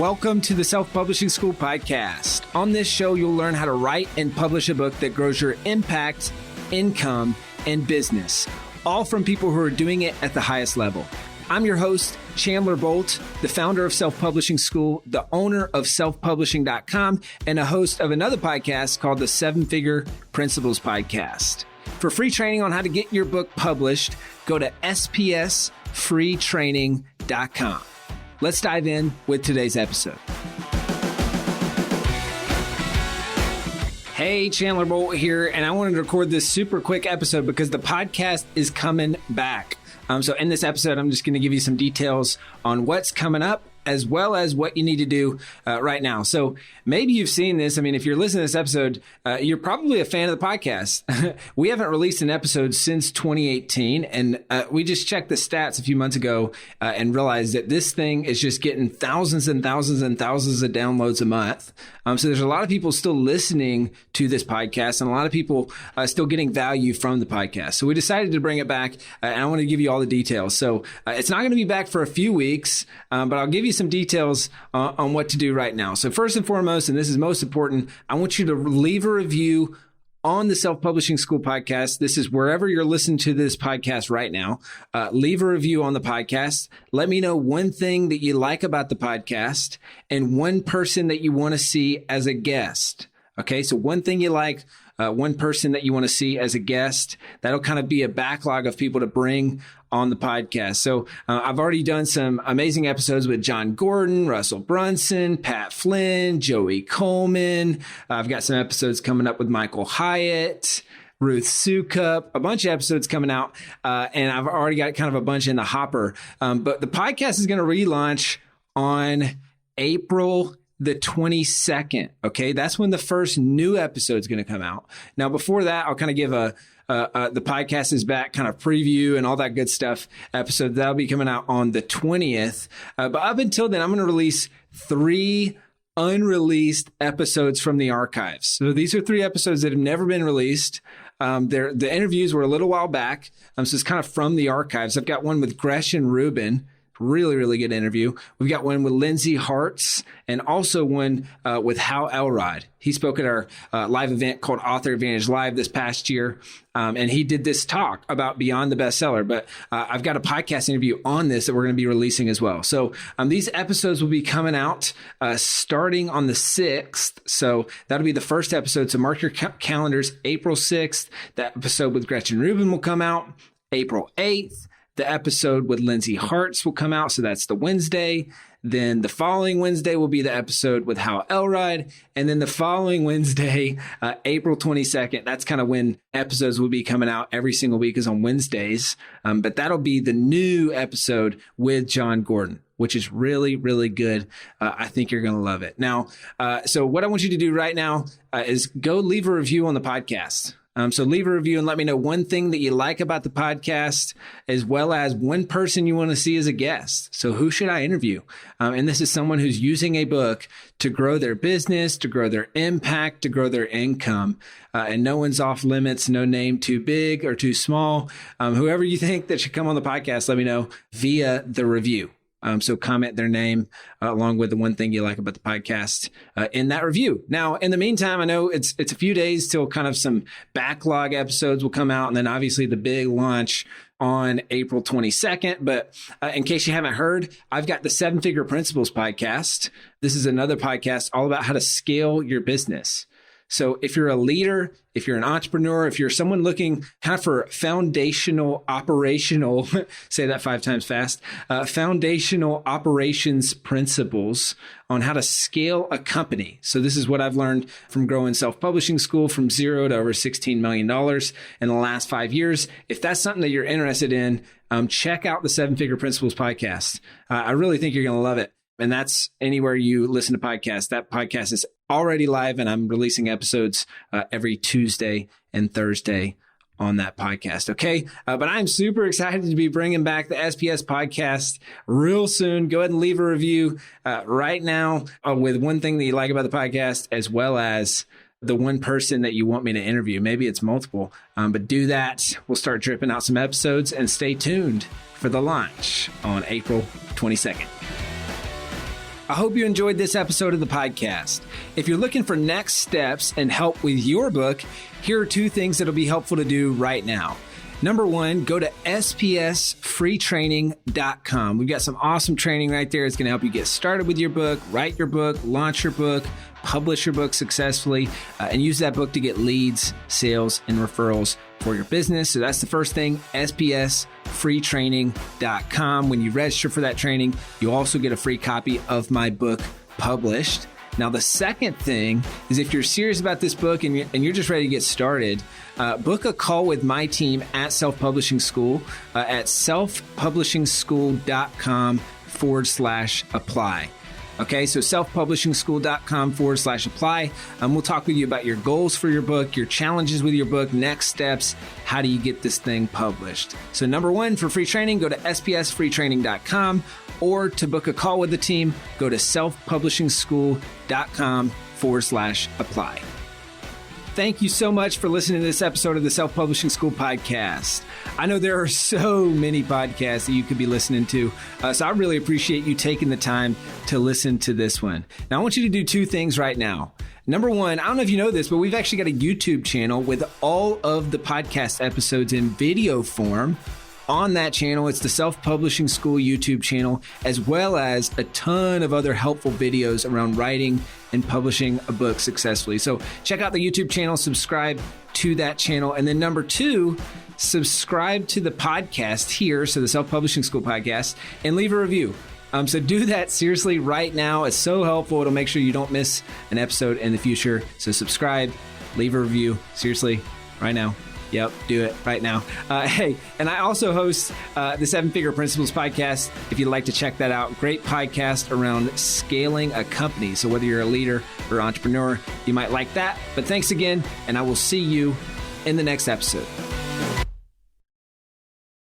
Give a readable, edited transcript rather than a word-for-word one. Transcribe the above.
Welcome to the Self-Publishing School podcast. On this show, you'll learn how to write and publish a book that grows your impact, income, and business, all from people who are doing it at the highest level. I'm your host, Chandler Bolt, the founder of Self-Publishing School, the owner of selfpublishing.com, and a host of another podcast called the 7-Figure Principles Podcast. For free training on how to get your book published, go to spsfreetraining.com. Let's dive in with today's episode. Hey, Chandler Bolt here, and I wanted to record this super quick episode because the podcast is coming back. So in this episode, I'm just going to give you some details on what's coming up, as well as what you need to do right now. So maybe you've seen this. I mean, if you're listening to this episode, you're probably a fan of the podcast. We haven't released an episode since 2018, and we just checked the stats a few months ago and realized that this thing is just getting thousands and thousands and thousands of downloads a month. So there's a lot of people still listening to this podcast, and a lot of people still getting value from the podcast. So we decided to bring it back, and I want to give you all the details. So it's not going to be back for a few weeks, but I'll give you some details on what to do right now. So first and foremost, and this is most important, I want you to leave a review on the Self-Publishing School podcast. This is wherever you're listening to this podcast right now. Leave a review on the podcast. Let me know one thing that you like about the podcast and one person that you want to see as a guest. Okay, so one thing you like, one person that you want to see as a guest. That'll kind of be a backlog of people to bring on the podcast. So I've already done some amazing episodes with John Gordon, Russell Brunson, Pat Flynn, Joey Coleman. I've got some episodes coming up with Michael Hyatt, Ruth Sukup, a bunch of episodes coming out. And I've already got kind of a bunch in the hopper. But the podcast is going to relaunch on April the 22nd. Okay. That's when the first new episode is going to come out. Now, before that, I'll kind of give the podcast is back kind of preview and all that good stuff episode. That'll be coming out on the 20th. But up until then, I'm going to release 3 unreleased episodes from the archives. So these are 3 episodes that have never been released. The interviews were a little while back. So it's kind of from the archives. I've got one with Gretchen Rubin. Really, really good interview. We've got one with Lindsay Hartz and also one with Hal Elrod. He spoke at our live event called Author Advantage Live this past year. And he did this talk about Beyond the Bestseller. But I've got a podcast interview on this that we're going to be releasing as well. So these episodes will be coming out starting on the 6th. So that'll be the first episode. So mark your calendars. April 6th, that episode with Gretchen Rubin will come out. April 8th. The episode with Lindsay Hartz will come out. So that's the Wednesday. Then the following Wednesday will be the episode with Hal Elrod. And then the following Wednesday, April 22nd, that's kind of when episodes will be coming out every single week is on Wednesdays. But that'll be the new episode with John Gordon, which is really, really good. I think you're going to love it. Now, so what I want you to do right now is go leave a review on the podcast. So leave a review and let me know one thing that you like about the podcast, as well as one person you want to see as a guest. So who should I interview? And this is someone who's using a book to grow their business, to grow their impact, to grow their income. And no one's off limits, no name too big or too small. Whoever you think that should come on the podcast, let me know via the review. So comment their name along with the one thing you like about the podcast in that review. Now, in the meantime, I know it's a few days till kind of some backlog episodes will come out. And then obviously the big launch on April 22nd. But in case you haven't heard, I've got the 7-Figure Principles podcast. This is another podcast all about how to scale your business. So if you're a leader, if you're an entrepreneur, if you're someone looking kind of for foundational operational, say that 5 times fast, foundational operations principles on how to scale a company. So this is what I've learned from growing Self-Publishing School from 0 to over $16 million in the last 5 years. If that's something that you're interested in, check out the 7-Figure Principles podcast. I really think you're going to love it. And that's anywhere you listen to podcasts. That podcast is already live, and I'm releasing episodes every Tuesday and Thursday on that podcast. Okay. But I'm super excited to be bringing back the SPS podcast real soon. Go ahead and leave a review right now with one thing that you like about the podcast, as well as the one person that you want me to interview. Maybe it's multiple, but do that. We'll start dripping out some episodes, and stay tuned for the launch on April 22nd. I hope you enjoyed this episode of the podcast. If you're looking for next steps and help with your book, here are 2 things that'll be helpful to do right now. Number 1, go to spsfreetraining.com. We've got some awesome training right there. It's going to help you get started with your book, write your book, launch your book, publish your book successfully, and use that book to get leads, sales, and referrals for your business. So that's the first thing, spsfreetraining.com. When you register for that training, you also get a free copy of my book published. Now, the second thing is if you're serious about this book and you're just ready to get started, book a call with my team at Self Publishing School at selfpublishingschool.com/apply. Okay, so selfpublishingschool.com/apply. We'll talk with you about your goals for your book, your challenges with your book, next steps. How do you get this thing published? So number 1, for free training, go to spsfreetraining.com, or to book a call with the team, go to selfpublishingschool.com/apply. Thank you so much for listening to this episode of the Self Publishing School podcast. I know there are so many podcasts that you could be listening to, so I really appreciate you taking the time to listen to this one. Now, I want you to do 2 things right now. Number 1, I don't know if you know this, but we've actually got a YouTube channel with all of the podcast episodes in video form. On that channel, it's the Self Publishing School YouTube channel, as well as a ton of other helpful videos around writing and publishing a book successfully. So check out the YouTube channel, subscribe to that channel. And then number 2, subscribe to the podcast here, so the Self Publishing School podcast, and leave a review. So do that seriously right now. It's so helpful. It'll make sure you don't miss an episode in the future. So subscribe, leave a review. Seriously, right now. Yep, do it right now. Hey, and I also host the 7-Figure Principles podcast. If you'd like to check that out, great podcast around scaling a company. So whether you're a leader or entrepreneur, you might like that. But thanks again, and I will see you in the next episode.